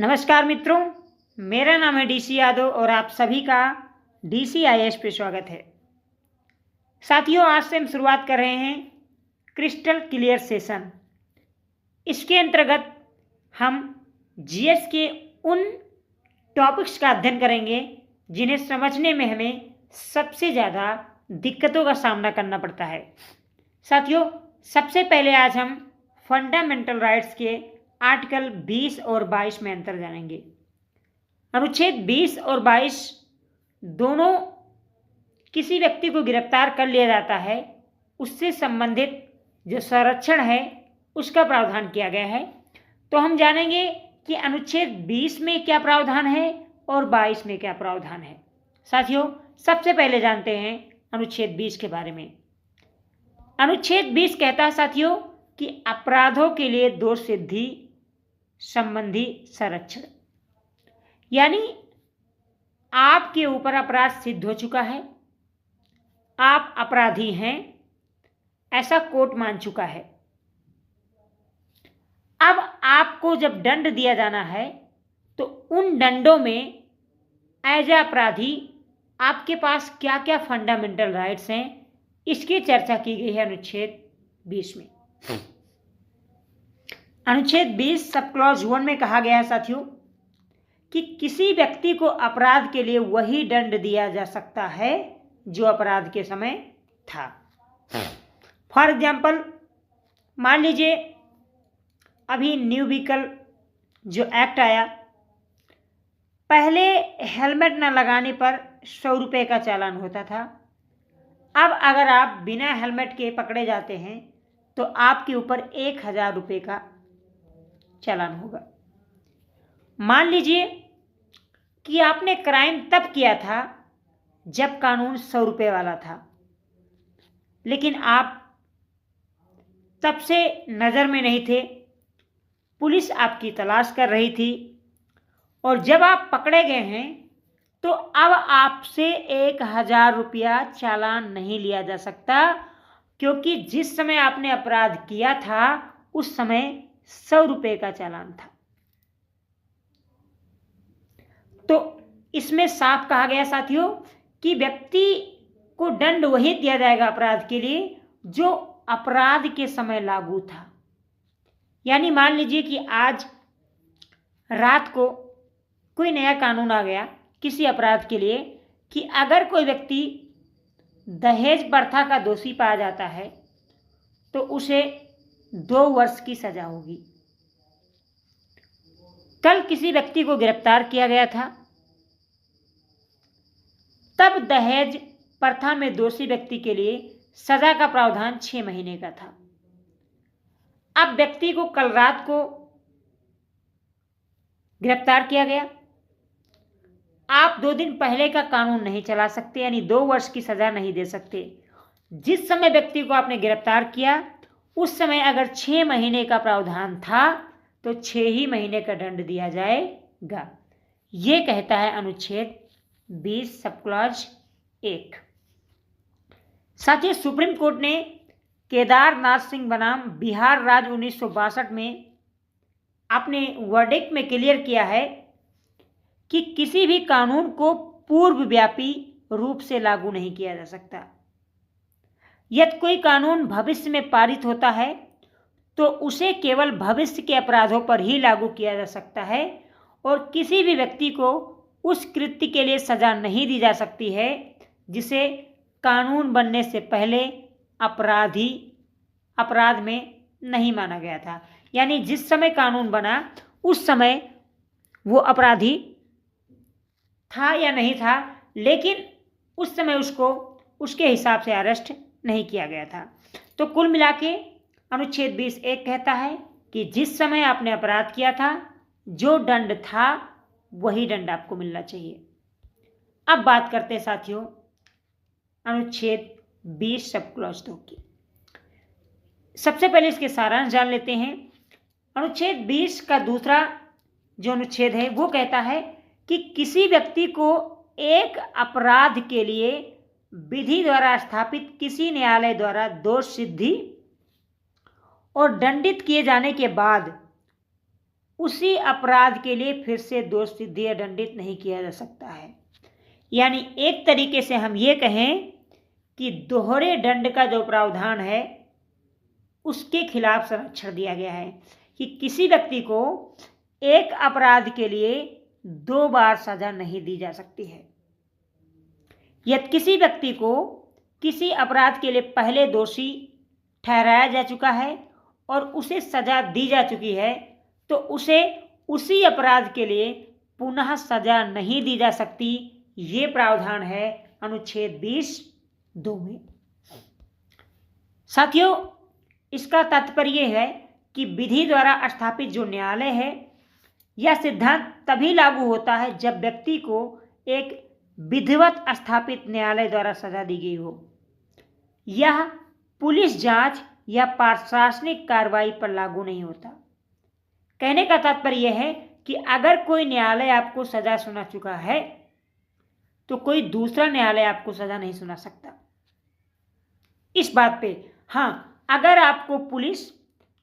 नमस्कार मित्रों, मेरा नाम है डीसी यादव और आप सभी का DCIS पे स्वागत है। साथियों, आज से हम शुरुआत कर रहे हैं क्रिस्टल क्लियर सेशन। इसके अंतर्गत हम जीएस के उन टॉपिक्स का अध्ययन करेंगे जिन्हें समझने में हमें सबसे ज़्यादा दिक्कतों का सामना करना पड़ता है। साथियों, सबसे पहले आज हम फंडामेंटल राइट्स के आर्टिकल 20 और 22 में अंतर जानेंगे। अनुच्छेद 20 और 22 दोनों किसी व्यक्ति को गिरफ्तार कर लिया जाता है, उससे संबंधित जो संरक्षण है उसका प्रावधान किया गया है। तो हम जानेंगे कि अनुच्छेद 20 में क्या प्रावधान है और 22 में क्या प्रावधान है। साथियों, सबसे पहले जानते हैं अनुच्छेद 20 के बारे में। अनुच्छेद 20 कहता है साथियों कि अपराधों के लिए दोष सिद्धि संबंधी संरक्षण, यानी आपके ऊपर अपराध सिद्ध हो चुका है, आप अपराधी हैं, ऐसा कोर्ट मान चुका है। अब आपको जब दंड दिया जाना है तो उन दंडों में एज ए अपराधी आपके पास क्या क्या फंडामेंटल राइट्स हैं, इसकी चर्चा की गई है अनुच्छेद 20 में। अनुच्छेद 20 सब क्लॉज 1 में कहा गया है साथियों कि किसी व्यक्ति को अपराध के लिए वही दंड दिया जा सकता है जो अपराध के समय था। फॉर एग्जाम्पल, मान लीजिए अभी न्यू व्हीकल जो एक्ट आया, पहले हेलमेट न लगाने पर 100 रुपये का चालान होता था। अब अगर आप बिना हेलमेट के पकड़े जाते हैं तो आपके ऊपर 1000 रुपये का चालान होगा। मान लीजिए कि आपने क्राइम तब किया था जब कानून 100 रुपये वाला था, लेकिन आप तब से नज़र में नहीं थे, पुलिस आपकी तलाश कर रही थी और जब आप पकड़े गए हैं तो अब आपसे 1000 रुपया चालान नहीं लिया जा सकता, क्योंकि जिस समय आपने अपराध किया था उस समय 100 रुपये का चालान था। तो इसमें साफ कहा गया साथियों कि व्यक्ति को दंड वही दिया जाएगा अपराध के लिए जो अपराध के समय लागू था। यानी मान लीजिए कि आज रात को कोई नया कानून आ गया किसी अपराध के लिए कि अगर कोई व्यक्ति दहेज प्रथा का दोषी पाया जाता है तो उसे 2 वर्ष की सजा होगी। कल किसी व्यक्ति को गिरफ्तार किया गया था, तब दहेज प्रथा में दोषी व्यक्ति के लिए सजा का प्रावधान 6 महीने का था। अब व्यक्ति को कल रात को गिरफ्तार किया गया, आप 2 दिन पहले का कानून नहीं चला सकते, यानी 2 वर्ष की सजा नहीं दे सकते। जिस समय व्यक्ति को आपने गिरफ्तार किया उस समय अगर 6 महीने का प्रावधान था तो 6 ही महीने का दंड दिया जाएगा। ये कहता है अनुच्छेद 20 सब क्लॉज 1। साथियों, सुप्रीम कोर्ट ने केदारनाथ सिंह बनाम बिहार राज्य 1962 में अपने वर्डिक्ट में क्लियर किया है कि किसी भी कानून को पूर्वव्यापी रूप से लागू नहीं किया जा सकता। यदि कोई कानून भविष्य में पारित होता है तो उसे केवल भविष्य के अपराधों पर ही लागू किया जा सकता है और किसी भी व्यक्ति को उस कृत्य के लिए सजा नहीं दी जा सकती है जिसे कानून बनने से पहले अपराध में नहीं माना गया था। यानी जिस समय कानून बना उस समय वो अपराधी था या नहीं था, लेकिन उस समय उसको उसके हिसाब से अरेस्ट नहीं किया गया था। तो कुल मिला के अनुच्छेद 20(1) कहता है कि जिस समय आपने अपराध किया था जो दंड था वही दंड आपको मिलना चाहिए। अब बात करते हैं साथियों अनुच्छेद 20 सब क्लॉज 2 की। सबसे पहले इसके सारांश जान लेते हैं। अनुच्छेद 20 का दूसरा जो अनुच्छेद है वो कहता है कि किसी व्यक्ति को एक अपराध के लिए विधि द्वारा स्थापित किसी न्यायालय द्वारा दोष सिद्धि और दंडित किए जाने के बाद उसी अपराध के लिए फिर से दोषी दंडित नहीं किया जा सकता है। यानी एक तरीके से हम ये कहें कि दोहरे दंड का जो प्रावधान है उसके खिलाफ संरक्षण दिया गया है कि किसी व्यक्ति को एक अपराध के लिए 2 बार सजा नहीं दी जा सकती है। यदि किसी व्यक्ति को किसी अपराध के लिए पहले दोषी ठहराया जा चुका है और उसे सजा दी जा चुकी है तो उसे उसी अपराध के लिए पुनः सजा नहीं दी जा सकती। ये प्रावधान है अनुच्छेद 20(2) में। साथियों, इसका तात्पर्य है कि विधि द्वारा स्थापित जो न्यायालय है यह सिद्धांत तभी लागू होता है जब व्यक्ति को एक विधिवत स्थापित न्यायालय द्वारा सजा दी गई हो। यह पुलिस जांच या प्रशासनिक कार्रवाई पर लागू नहीं होता। कहने का तात्पर्य है कि अगर कोई न्यायालय आपको सजा सुना चुका है तो कोई दूसरा न्यायालय आपको सजा नहीं सुना सकता। इस बात पे हाँ, अगर आपको पुलिस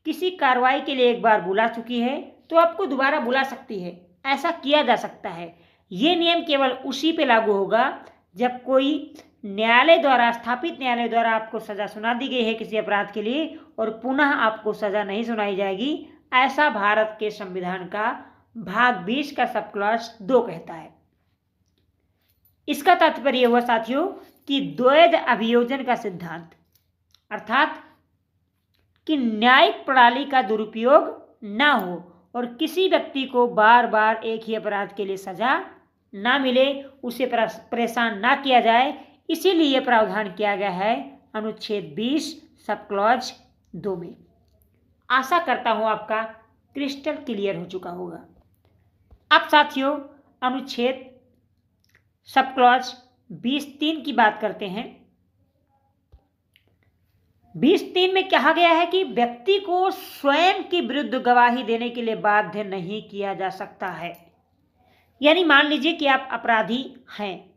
किसी कार्रवाई के लिए एक बार बुला चुकी है तो आपको दोबारा बुला सकती है, ऐसा किया जा सकता है। ये नियम केवल उसी पे लागू होगा जब कोई न्यायालय द्वारा स्थापित न्यायालय द्वारा आपको सजा सुना दी गई है किसी अपराध के लिए और पुनः आपको सजा नहीं सुनाई जाएगी। ऐसा भारत के संविधान का भाग 20 का सब क्लॉज 2 कहता है। इसका तात्पर्य हुआ साथियों कि द्वैध अभियोजन का सिद्धांत, अर्थात कि न्यायिक प्रणाली का दुरुपयोग ना हो और किसी व्यक्ति को बार बार एक ही अपराध के लिए सजा ना मिले, उसे परेशान ना किया जाए, इसीलिए यह प्रावधान किया गया है अनुच्छेद 20 सब क्लॉज 2 में। आशा करता हूं आपका क्रिस्टल क्लियर हो चुका होगा। अब साथियों अनुच्छेद सब क्लॉज 20(3) की बात करते हैं। 20(3) में कहा गया है कि व्यक्ति को स्वयं के विरुद्ध गवाही देने के लिए बाध्य नहीं किया जा सकता है। यानी मान लीजिए कि आप अपराधी हैं,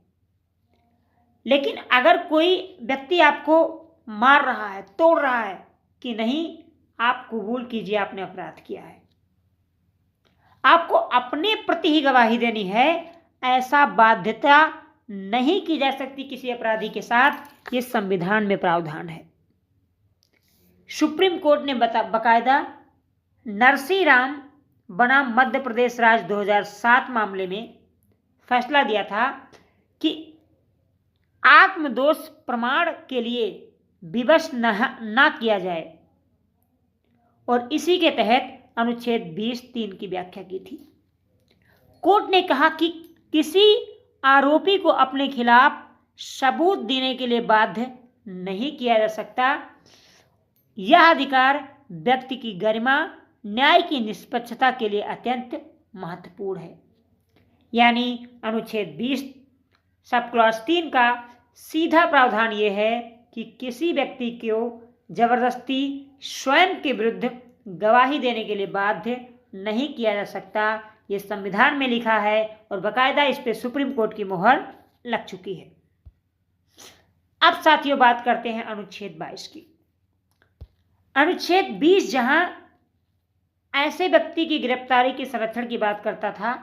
लेकिन अगर कोई व्यक्ति आपको मार रहा है, तोड़ रहा है कि नहीं, आप कबूल कीजिए आपने अपराध किया है, आपको अपने प्रति ही गवाही देनी है, ऐसा बाध्यता नहीं की जा सकती किसी अपराधी के साथ। ये संविधान में प्रावधान है। सुप्रीम कोर्ट ने बकायदा नरसी राम बनाम मध्य प्रदेश राज्य 2007 मामले में फैसला दिया था कि आत्मदोष प्रमाण के लिए विवश न किया जाए और इसी के तहत अनुच्छेद 20(3) की व्याख्या की थी। कोर्ट ने कहा कि किसी आरोपी को अपने खिलाफ सबूत देने के लिए बाध्य नहीं किया जा सकता। यह अधिकार व्यक्ति की गरिमा, न्याय की निष्पक्षता के लिए अत्यंत महत्वपूर्ण है। यानी अनुच्छेद 20 सब क्लॉज 3 का सीधा प्रावधान यह है कि किसी व्यक्ति को जबरदस्ती स्वयं के विरुद्ध गवाही देने के लिए बाध्य नहीं किया जा सकता। ये संविधान में लिखा है और बकायदा इस पे सुप्रीम कोर्ट की मोहर लग चुकी है। अब साथियों बात करते हैं अनुच्छेद 22 की। अनुच्छेद 20 जहां ऐसे व्यक्ति की गिरफ्तारी के संरक्षण की बात करता था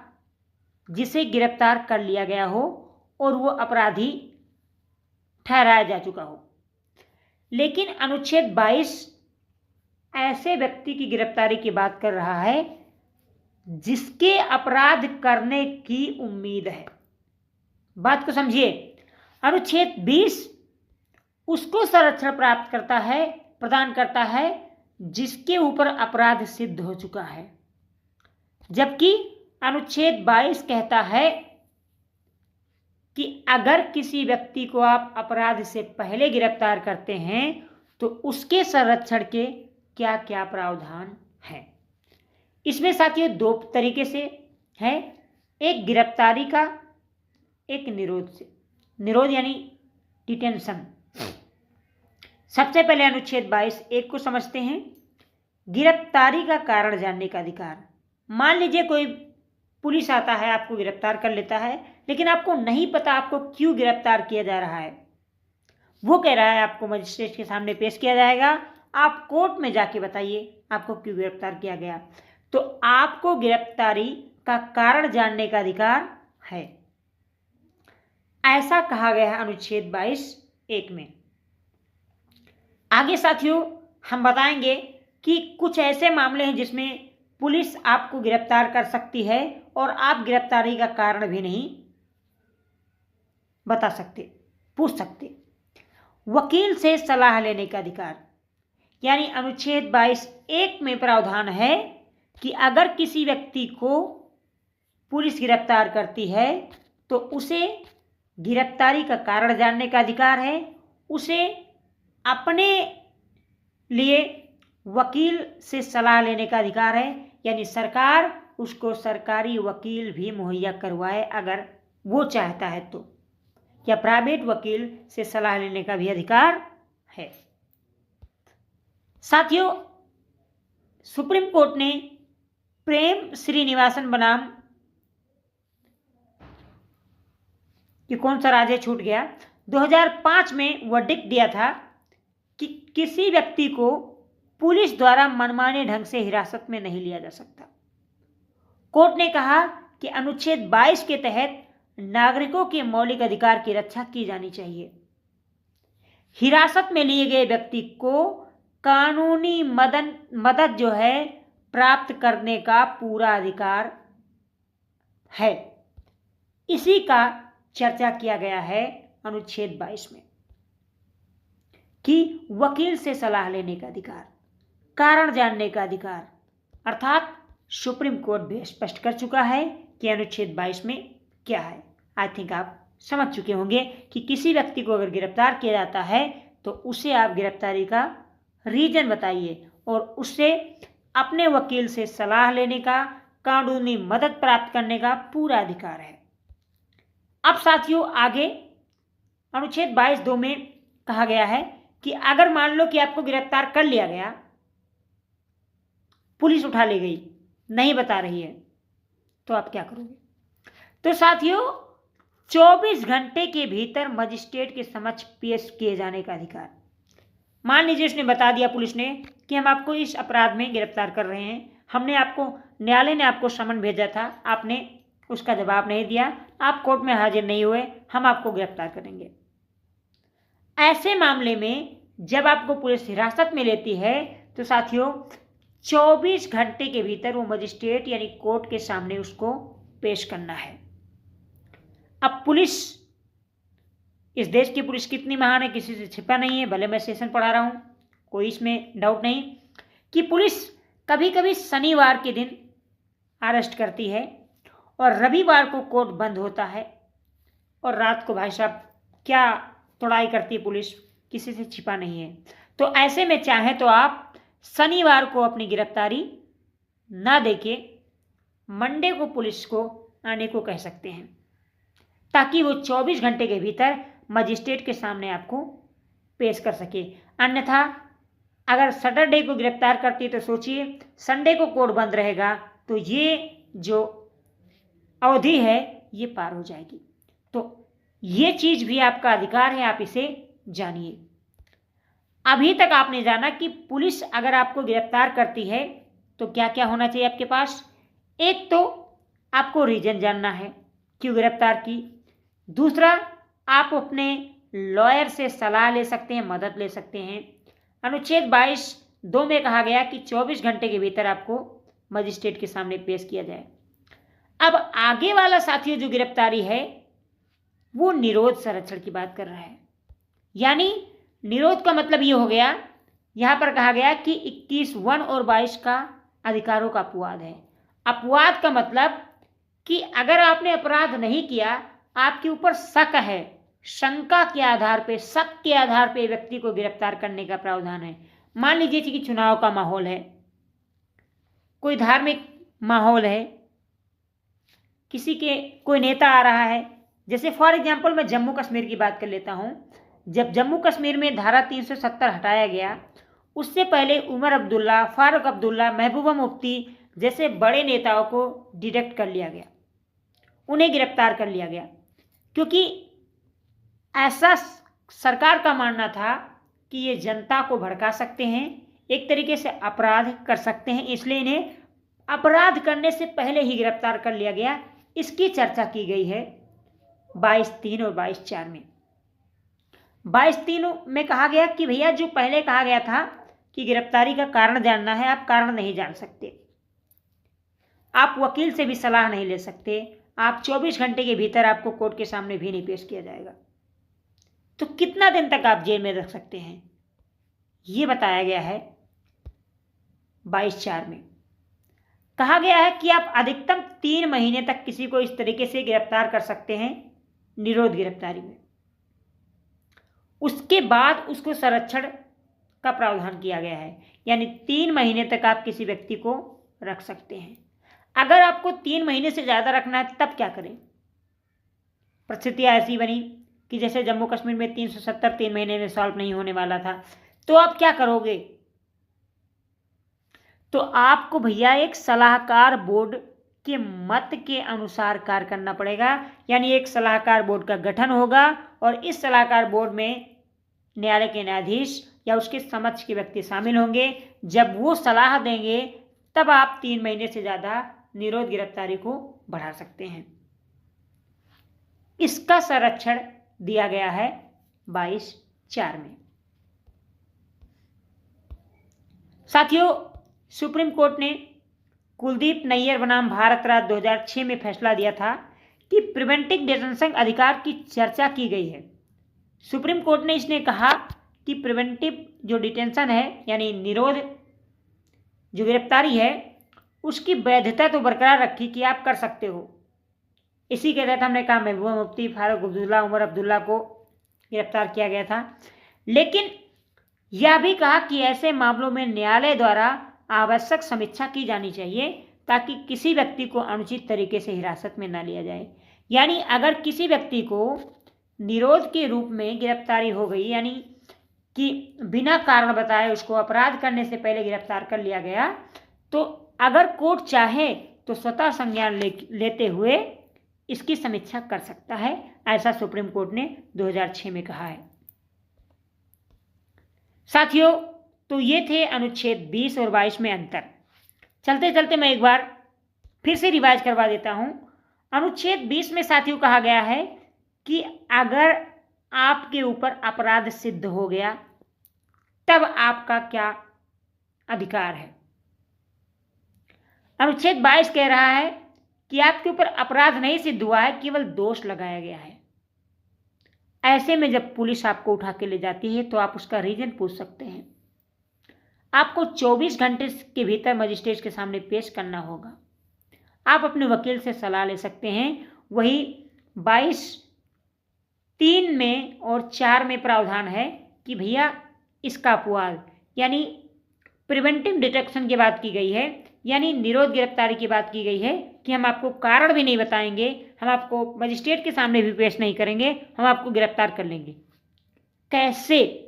जिसे गिरफ्तार कर लिया गया हो और वो अपराधी ठहराया जा चुका हो, लेकिन अनुच्छेद 22 ऐसे व्यक्ति की गिरफ्तारी की बात कर रहा है जिसके अपराध करने की उम्मीद है। बात को समझिए, अनुच्छेद 20 उसको संरक्षण प्राप्त करता है, प्रदान करता है जिसके ऊपर अपराध सिद्ध हो चुका है, जबकि अनुच्छेद 22 कहता है कि अगर किसी व्यक्ति को आप अपराध से पहले गिरफ्तार करते हैं तो उसके संरक्षण के क्या क्या प्रावधान हैं। इसमें साथियों 2 तरीके से है, एक गिरफ्तारी का, एक निरोध से। निरोध यानी डिटेंशन। सबसे पहले अनुच्छेद 22(1) को समझते हैं। गिरफ्तारी का कारण जानने का अधिकार। मान लीजिए कोई पुलिस आता है, आपको गिरफ्तार कर लेता है, लेकिन आपको नहीं पता आपको क्यों गिरफ्तार किया जा रहा है। वो कह रहा है आपको मजिस्ट्रेट के सामने पेश किया जाएगा, आप कोर्ट में जाके बताइए आपको क्यों गिरफ्तार किया गया। तो आपको गिरफ्तारी का कारण जानने का अधिकार है। ऐसा कहा गया है अनुच्छेद 22(1) में। आगे साथियों हम बताएंगे कि कुछ ऐसे मामले हैं जिसमें पुलिस आपको गिरफ्तार कर सकती है और आप गिरफ्तारी का कारण भी नहीं बता सकते, पूछ सकते। वकील से सलाह लेने का अधिकार, यानी अनुच्छेद 22(1) में प्रावधान है कि अगर किसी व्यक्ति को पुलिस गिरफ्तार करती है तो उसे गिरफ्तारी का कारण जानने का अधिकार है, उसे अपने लिए वकील से सलाह लेने का अधिकार है, यानी सरकार उसको सरकारी वकील भी मुहैया करवाए अगर वो चाहता है तो, या प्राइवेट वकील से सलाह लेने का भी अधिकार है। साथियों, सुप्रीम कोर्ट ने प्रेम श्रीनिवासन बनाम कि कौन सा राज्य छूट गया, 2005 में वर्डिक्ट दिया था कि किसी व्यक्ति को पुलिस द्वारा मनमाने ढंग से हिरासत में नहीं लिया जा सकता। कोर्ट ने कहा कि अनुच्छेद 22 के तहत नागरिकों के मौलिक अधिकार की रक्षा की जानी चाहिए। हिरासत में लिए गए व्यक्ति को कानूनी मदद जो है प्राप्त करने का पूरा अधिकार है। इसी का चर्चा किया गया है अनुच्छेद 22 में कि वकील से सलाह लेने का अधिकार, कारण जानने का अधिकार, अर्थात सुप्रीम कोर्ट भी स्पष्ट कर चुका है कि अनुच्छेद 22 में क्या है। आई थिंक आप समझ चुके होंगे कि किसी व्यक्ति को अगर गिरफ्तार किया जाता है तो उसे आप गिरफ्तारी का रीजन बताइए और उससे अपने वकील से सलाह लेने का, कानूनी मदद प्राप्त करने का पूरा अधिकार है। अब साथियों आगे अनुच्छेद 22(2) में कहा गया है कि अगर मान लो कि आपको गिरफ्तार कर लिया गया, पुलिस उठा ले गई, नहीं बता रही है, तो आप क्या करोगे? तो साथियों 24 घंटे के भीतर मजिस्ट्रेट के समक्ष पेश किए जाने का अधिकार। मान लीजिए उसने बता दिया, पुलिस ने, कि हम आपको इस अपराध में गिरफ्तार कर रहे हैं, हमने आपको, न्यायालय ने आपको समन भेजा था, आपने उसका जवाब नहीं दिया, आप कोर्ट में हाजिर नहीं हुए, हम आपको गिरफ्तार करेंगे। ऐसे मामले में जब आपको पुलिस हिरासत में लेती है तो साथियों 24 घंटे के भीतर वो मजिस्ट्रेट यानी कोर्ट के सामने उसको पेश करना है। अब पुलिस, इस देश की पुलिस कितनी महान है, किसी से छिपा नहीं है। भले मैं सेशन पढ़ा रहा हूँ, कोई इसमें डाउट नहीं कि पुलिस कभी कभी शनिवार के दिन अरेस्ट करती है और रविवार को कोर्ट बंद होता है और रात को भाई साहब क्या तोड़ाई करती है पुलिस, किसी से छिपा नहीं है। तो ऐसे में चाहे तो आप शनिवार को अपनी गिरफ्तारी ना देके मंडे को पुलिस को आने को कह सकते हैं, ताकि वो 24 घंटे के भीतर मजिस्ट्रेट के सामने आपको पेश कर सके। अन्यथा अगर सैटरडे को गिरफ्तार करती है तो सोचिए संडे को कोर्ट बंद रहेगा, तो ये जो अवधि है ये पार हो जाएगी। तो ये चीज भी आपका अधिकार है, आप इसे जानिए। अभी तक आपने जाना कि पुलिस अगर आपको गिरफ्तार करती है तो क्या क्या होना चाहिए आपके पास। एक तो आपको रीजन जानना है क्यों गिरफ्तार की। दूसरा, आप अपने लॉयर से सलाह ले सकते हैं, मदद ले सकते हैं। अनुच्छेद 22(2) में कहा गया कि 24 घंटे के भीतर आपको मजिस्ट्रेट के सामने पेश किया जाए। अब आगे वाला साथियों जो गिरफ्तारी है वो निरोध संरक्षण की बात कर रहा है। यानी निरोध का मतलब ये हो गया, यहां पर कहा गया कि 21(1) और 22 का अधिकारों का अपवाद है। अपवाद का मतलब कि अगर आपने अपराध नहीं किया, आपके ऊपर शक है, शंका के आधार पे, शक के आधार पे व्यक्ति को गिरफ्तार करने का प्रावधान है। मान लीजिए कि चुनाव का माहौल है, कोई धार्मिक माहौल है, किसी के कोई नेता आ रहा है। जैसे फॉर एग्जाम्पल मैं जम्मू कश्मीर की बात कर लेता हूं। जब जम्मू कश्मीर में धारा 370 हटाया गया, उससे पहले उमर अब्दुल्ला, फारूक अब्दुल्ला, महबूबा मुफ्ती जैसे बड़े नेताओं को डिटेक्ट कर लिया गया, उन्हें गिरफ्तार कर लिया गया, क्योंकि ऐसा सरकार का मानना था कि ये जनता को भड़का सकते हैं, एक तरीके से अपराध कर सकते हैं, इसलिए इन्हें अपराध करने से पहले ही गिरफ्तार कर लिया गया, इसकी चर्चा की गई है 22(3) और 22(4) में। 22(3) में कहा गया कि भैया जो पहले कहा गया था कि गिरफ्तारी का कारण जानना है, आप कारण नहीं जान सकते, आप वकील से भी सलाह नहीं ले सकते, आप 24 घंटे के भीतर आपको कोर्ट के सामने भी नहीं पेश किया जाएगा, तो कितना दिन तक आप जेल में रख सकते हैं, ये बताया गया है 22(4) में। कहा गया है कि आप अधिकतम 3 महीने तक किसी को इस तरीके से गिरफ्तार कर सकते हैं निरोध गिरफ्तारी में। उसके बाद उसको संरक्षण का प्रावधान किया गया है, यानी 3 महीने तक आप किसी व्यक्ति को रख सकते हैं। अगर आपको 3 महीने से ज़्यादा रखना है तब क्या करें? परिस्थितियाँ ऐसी बनी कि जैसे जम्मू कश्मीर में 370 3 महीने में सॉल्व नहीं होने वाला था, तो आप क्या करोगे? तो आपको भैया एक सलाहकार बोर्ड के मत के अनुसार कार्य करना पड़ेगा, यानी एक सलाहकार बोर्ड का गठन होगा और इस सलाहकार बोर्ड में न्यायालय के न्यायाधीश या उसके समक्ष के व्यक्ति शामिल होंगे। जब वो सलाह देंगे तब आप 3 महीने से ज़्यादा निरोध गिरफ्तारी को बढ़ा सकते हैं। इसका संरक्षण दिया गया है 22(4) में। साथियों, सुप्रीम कोर्ट ने कुलदीप नैयर बनाम भारत राज्य 2006 में फैसला दिया था कि प्रिवेंटिव डिटेंशन अधिकार की चर्चा की गई है। सुप्रीम कोर्ट ने इसने कहा कि प्रिवेंटिव जो डिटेंशन है, यानी निरोध जो गिरफ्तारी है, उसकी वैधता तो बरकरार रखी कि आप कर सकते हो। इसी के तहत हमने कहा महबूबा मुफ्ती, फारूक अब्दुल्ला, उमर अब्दुल्ला को गिरफ्तार किया गया था। लेकिन यह भी कहा कि ऐसे मामलों में न्यायालय द्वारा आवश्यक समीक्षा की जानी चाहिए ताकि किसी व्यक्ति को अनुचित तरीके से हिरासत में न लिया जाए। यानी अगर किसी व्यक्ति को निरोध के रूप में गिरफ्तारी हो गई, यानी कि बिना कारण बताए उसको अपराध करने से पहले गिरफ्तार कर लिया गया, तो अगर कोर्ट चाहे तो स्वतः संज्ञान लेते हुए इसकी समीक्षा कर सकता है। ऐसा सुप्रीम कोर्ट ने 2006 में कहा है। साथियों, तो ये थे अनुच्छेद 20 और 22 में अंतर। चलते चलते मैं एक बार फिर से रिवाइज करवा देता हूं। अनुच्छेद 20 में साथियों कहा गया है कि अगर आपके ऊपर अपराध सिद्ध हो गया तब आपका क्या अधिकार है। अनुच्छेद 22 कह रहा है कि आपके ऊपर अपराध नहीं सिद्ध हुआ है, केवल दोष लगाया गया है। ऐसे में जब पुलिस आपको उठा के ले जाती है तो आप उसका रीजन पूछ सकते हैं। आपको 24 घंटे के भीतर मजिस्ट्रेट के सामने पेश करना होगा। आप अपने वकील से सलाह ले सकते हैं। वही 22(3) में और 4 में प्रावधान है कि भैया इसका अपवाद, यानी प्रिवेंटिव डिटेक्शन की बात की गई है, यानी निरोध गिरफ्तारी की बात की गई है कि हम आपको कारण भी नहीं बताएंगे, हम आपको मजिस्ट्रेट के सामने भी पेश नहीं करेंगे, हम आपको गिरफ्तार कर लेंगे। कैसे?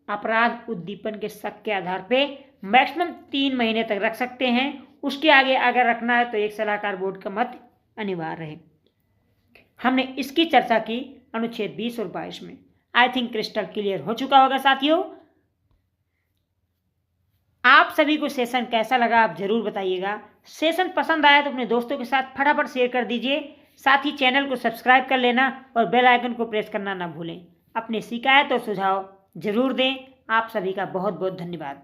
अपराध उद्दीपन के शक के आधार पे मैक्सिमम 3 महीने तक रख सकते हैं। उसके आगे अगर रखना है तो एक सलाहकार बोर्ड का मत अनिवार्य है। हमने इसकी चर्चा की अनुच्छेद 20 और 22 में। आई थिंक क्रिस्टल क्लियर हो चुका होगा साथियों। आप सभी को सेशन कैसा लगा आप जरूर बताइएगा। सेशन पसंद आया तो अपने दोस्तों के साथ फटाफट शेयर कर दीजिए। साथ ही चैनल को सब्सक्राइब कर लेना और बेल आइकन को प्रेस करना ना भूलें। अपनी शिकायत और सुझाव जरूर दें। आप सभी का बहुत बहुत धन्यवाद।